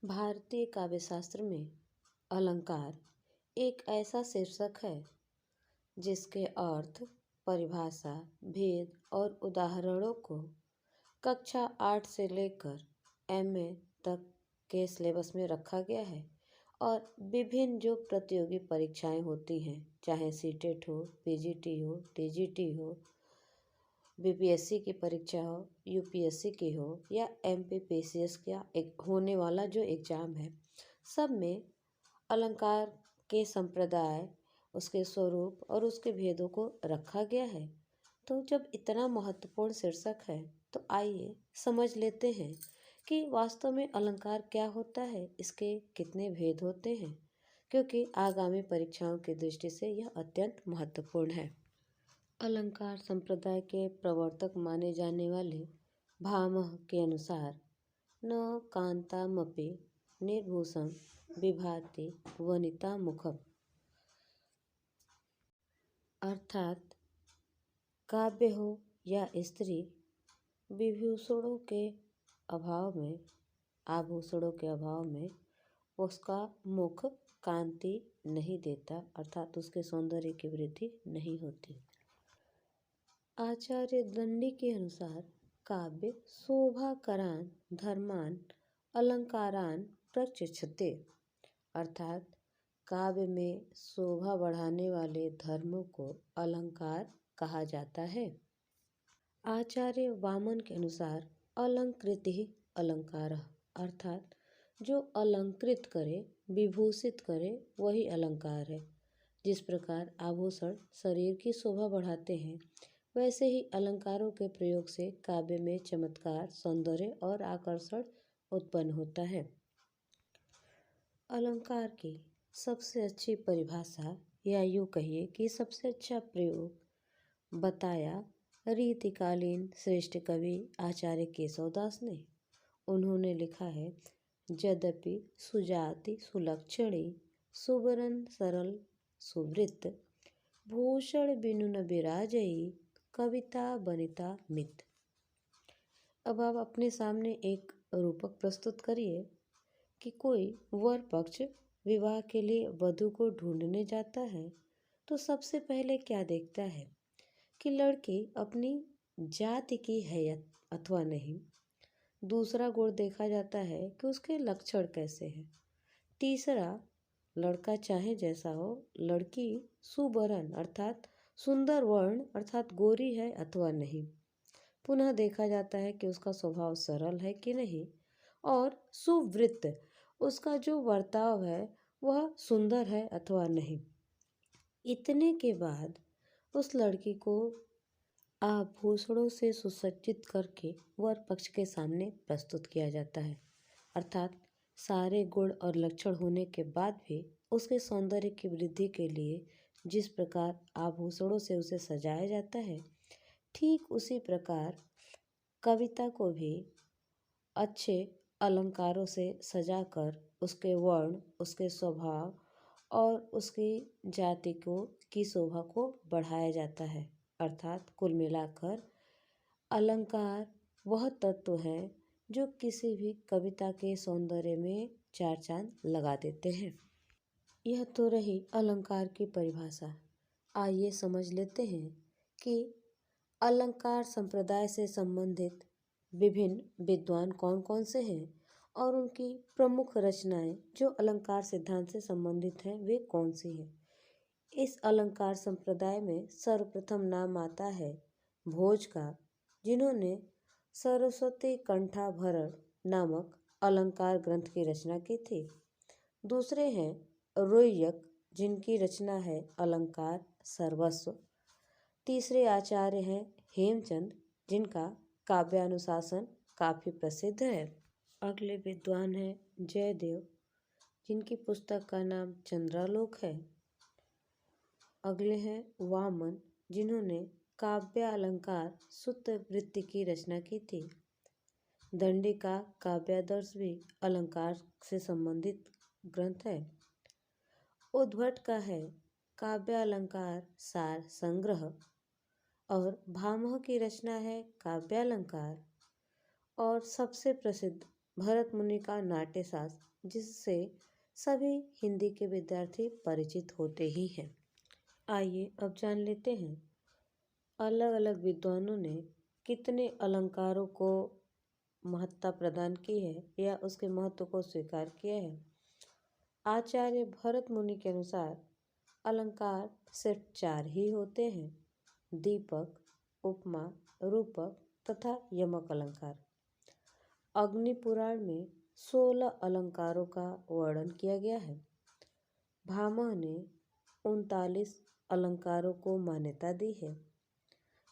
भारतीय काव्यशास्त्र में अलंकार एक ऐसा शीर्षक है जिसके अर्थ, परिभाषा, भेद और उदाहरणों को कक्षा 8 से लेकर एमए तक के सिलेबस में रखा गया है और विभिन्न जो प्रतियोगी परीक्षाएं होती हैं, चाहे सीटेट हो, पीजीटी हो, टीजीटी हो, बीपीएससी की परीक्षा हो, यूपीएससी की हो या एमपीपीसीएस का एक होने वाला जो एग्ज़ाम है, सब में अलंकार के संप्रदाय, उसके स्वरूप और उसके भेदों को रखा गया है। तो जब इतना महत्वपूर्ण शीर्षक है तो आइए समझ लेते हैं कि वास्तव में अलंकार क्या होता है, इसके कितने भेद होते हैं, क्योंकि आगामी परीक्षाओं की दृष्टि से यह अत्यंत महत्वपूर्ण है। अलंकार संप्रदाय के प्रवर्तक माने जाने वाले भामह के अनुसार न कांतामपि निर्भूषं विभाति वनिता मुखम, अर्थात काव्य हो या स्त्री, विभूषणों के आभूषणों के अभाव में उसका मुख कांति नहीं देता, अर्थात उसके सौंदर्य की वृद्धि नहीं होती। आचार्य दंडी के अनुसार काव्य शोभाकरान धर्मान अलंकारान प्रचक्षते, अर्थात काव्य में शोभा बढ़ाने वाले धर्मों को अलंकार कहा जाता है। आचार्य वामन के अनुसार अलंकृति अलंकार, अर्थात जो अलंकृत करे, विभूषित करे, वही अलंकार है। जिस प्रकार आभूषण शरीर की शोभा बढ़ाते हैं, वैसे ही अलंकारों के प्रयोग से काव्य में चमत्कार, सौंदर्य और आकर्षण उत्पन्न होता है। अलंकार की सबसे अच्छी परिभाषा या यूँ कहिए कि सबसे अच्छा प्रयोग बताया रीतिकालीन श्रेष्ठ कवि आचार्य केशवदास ने। उन्होंने लिखा है, यद्यपि सुजाति सुलक्षणी सुवरन सरल सुवृत्त भूषण बिनु न विराजई कविता बनिता मित। अब आप अपने सामने एक रूपक प्रस्तुत करिए कि कोई वर पक्ष विवाह के लिए वधू को ढूंढने जाता है तो सबसे पहले क्या देखता है कि लड़की अपनी जाति की है अथवा नहीं। दूसरा गुण देखा जाता है कि उसके लक्षण कैसे हैं। तीसरा, लड़का चाहे जैसा हो, लड़की सुवर्ण अर्थात सुंदर वर्ण अर्थात गोरी है अथवा नहीं। पुनः देखा जाता है कि उसका स्वभाव सरल है कि नहीं, और सुवृत्त उसका जो वर्ताव है वह सुंदर है अथवा नहीं। इतने के बाद उस लड़की को आभूषणों से सुसज्जित करके वर पक्ष के सामने प्रस्तुत किया जाता है, अर्थात सारे गुण और लक्षण होने के बाद भी उसके सौंदर्य की वृद्धि के लिए जिस प्रकार आभूषणों से उसे सजाया जाता है, ठीक उसी प्रकार कविता को भी अच्छे अलंकारों से सजाकर उसके वर्ण, उसके स्वभाव और उसकी जाति की शोभा को बढ़ाया जाता है। अर्थात कुल मिलाकर अलंकार वह तत्व है जो किसी भी कविता के सौंदर्य में चार चांद लगा देते हैं। यह तो रही अलंकार की परिभाषा। आइए समझ लेते हैं कि अलंकार संप्रदाय से संबंधित विभिन्न विद्वान कौन कौन से हैं और उनकी प्रमुख रचनाएं जो अलंकार सिद्धांत से संबंधित हैं वे कौन सी हैं। इस अलंकार संप्रदाय में सर्वप्रथम नाम आता है भोज का, जिन्होंने सरस्वती कंठाभरण नामक अलंकार ग्रंथ की रचना की थी। दूसरे हैं रोय्यक, जिनकी रचना है अलंकार सर्वस्व। तीसरे आचार्य हैं हेमचंद, जिनका काव्यानुशासन काफ़ी प्रसिद्ध है। अगले विद्वान हैं जयदेव, जिनकी पुस्तक का नाम चंद्रालोक है। अगले हैं वामन, जिन्होंने काव्यालंकार सूत्रवृत्ति की रचना की थी। दंडी का काव्यादर्श भी अलंकार से संबंधित ग्रंथ है। उद्भट का है काव्यालंकार सार संग्रह, और भामह की रचना है काव्यालंकार, और सबसे प्रसिद्ध भरत मुनि का नाट्यशास्त्र, जिससे सभी हिंदी के विद्यार्थी परिचित होते ही हैं। आइए अब जान लेते हैं अलग अलग विद्वानों ने कितने अलंकारों को महत्ता प्रदान की है या उसके महत्व को स्वीकार किया है। आचार्य भरत मुनि के अनुसार अलंकार सिर्फ 4 ही होते हैं: दीपक, उपमा, रूपक तथा यमक अलंकार। अग्नि पुराण में 16 अलंकारों का वर्णन किया गया है। भामह ने 39 अलंकारों को मान्यता दी है।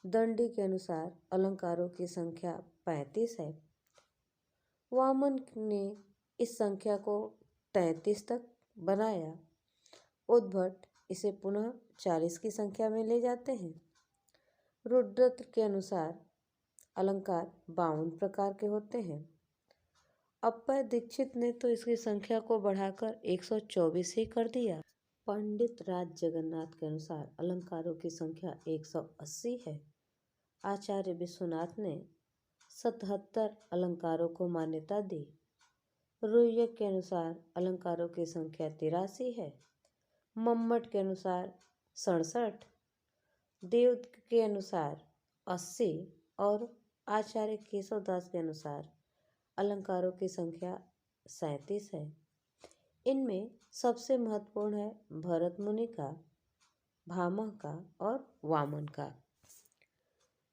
दंडी के अनुसार अलंकारों की संख्या 35 है। वामन ने इस संख्या को 33 तक बनाया। उद्भट इसे पुनः 40 की संख्या में ले जाते हैं। रुद्रत्र के अनुसार अलंकार 52 प्रकार के होते हैं। अप्पय दीक्षित ने तो इसकी संख्या को बढ़ाकर 124 ही कर दिया। पंडित राज जगन्नाथ के अनुसार अलंकारों की संख्या 180 है। आचार्य विश्वनाथ ने 77 अलंकारों को मान्यता दी। रुय्यक के अनुसार अलंकारों की संख्या 83 है। मम्मट के अनुसार 67, देव के अनुसार 80 और आचार्य केशवदास के अनुसार अलंकारों की संख्या 37 है। इनमें सबसे महत्वपूर्ण है भरत मुनि का, भामह का और वामन का।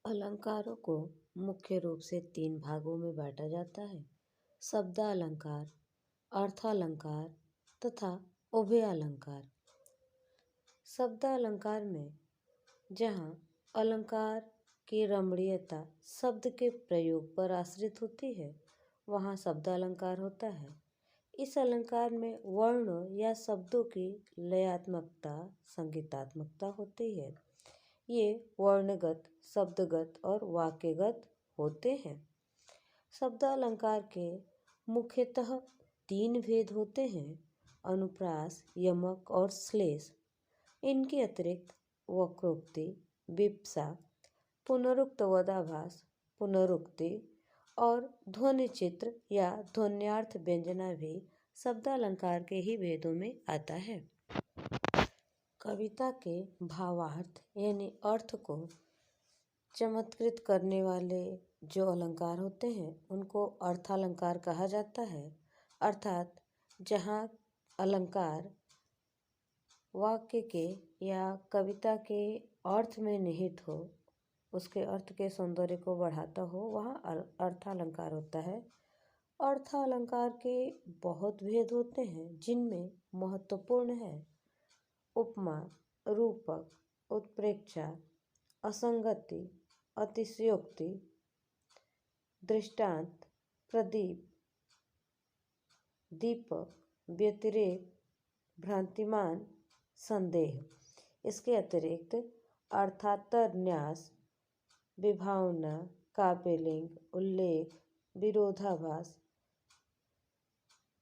अलंकारों को मुख्य रूप से 3 भागों में बांटा जाता है: शब्दालंकार, अर्थालंकार तथा उभयालंकार। शब्दालंकार में जहाँ अलंकार की रमणीयता शब्द के प्रयोग पर आश्रित होती है, वहाँ शब्दालंकार होता है। इस अलंकार में वर्णों या शब्दों की लयात्मकता, संगीतात्मकता होती है। ये वर्णगत, शब्दगत और वाक्यगत होते हैं। शब्दालंकार के मुख्यतः 3 भेद होते हैं: अनुप्रास, यमक और श्लेष। इनके अतिरिक्त वक्रोक्ति, विप्सा, पुनरुक्त वदाभास, पुनरुक्ति और ध्वनि चित्र या ध्वन्यार्थ व्यंजना भी शब्दालंकार के ही भेदों में आता है। कविता के भावार्थ यानी अर्थ को चमत्कृत करने वाले जो अलंकार होते हैं, उनको अर्थालंकार कहा जाता है। अर्थात जहाँ अलंकार वाक्य के या कविता के अर्थ में निहित हो, उसके अर्थ के सौंदर्य को बढ़ाता हो, वहाँ अर्थालंकार होता है। अर्थालंकार के बहुत भेद होते हैं, जिनमें महत्वपूर्ण है उपमा, रूपक, उत्प्रेक्षा, असंगति, अतिशयोक्ति, दृष्टांत, प्रदीप, दीपक, व्यतिरेक, भ्रांतिमान, संदेह। इसके अतिरिक्त अर्थांतरन्यास, विभावना, काव्यलिंग, उल्लेख, विरोधाभास,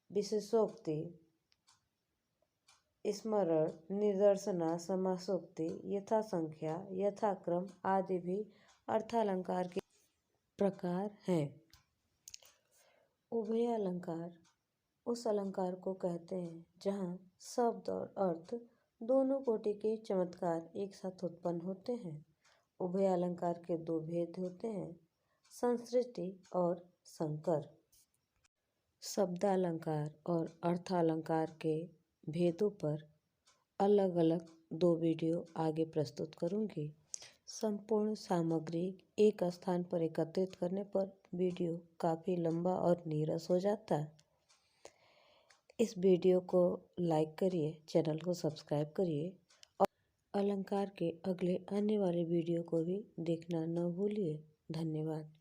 विशेषोक्ति, स्मरण, निदर्शना, समासोक्ति, यथासंख्या, यथाक्रम आदि भी अर्थालंकार के प्रकार हैं। उभयालंकार उस अलंकार को कहते हैं जहाँ शब्द और अर्थ दोनों कोटि के चमत्कार एक साथ उत्पन्न होते हैं। उभयालंकार के 2 भेद होते हैं: संसृति और संकर। शब्दालंकार और अर्थालंकार के भेदों पर अलग अलग 2 वीडियो आगे प्रस्तुत करूंगी। संपूर्ण सामग्री एक स्थान पर एकत्रित करने पर वीडियो काफ़ी लंबा और नीरस हो जाता है। इस वीडियो को लाइक करिए, चैनल को सब्सक्राइब करिए और अलंकार के अगले आने वाले वीडियो को भी देखना न भूलिए। धन्यवाद।